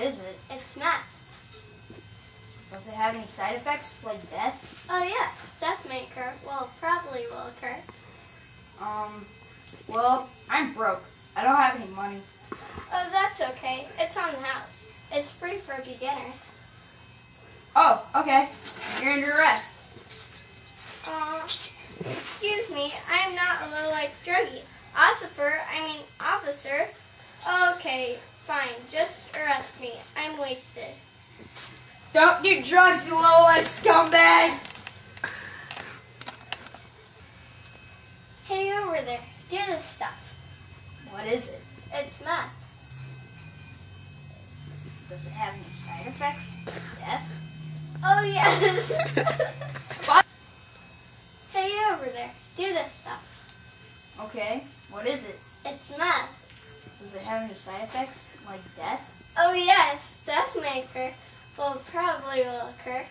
is it? It's meth. Does it have any side effects, like death? Oh yes, death may occur. Well, probably will occur. Well, I'm broke. I don't have any money. Oh, that's okay. It's on the house. It's free for beginners. Oh, okay. You're under arrest. Excuse me, I'm not a low-life druggie. Officer. Okay, fine. Just arrest me. I'm wasted. Don't do drugs, you low-life scumbag! Hey, over there. Do this stuff. What is it? It's meth. Does it have any side effects? Death? Oh, yes. What? Hey, over there. Do this stuff. Okay. What is it? It's meth. Does it have any side effects, like death? Oh, yes. Death may occur. Well, probably will occur.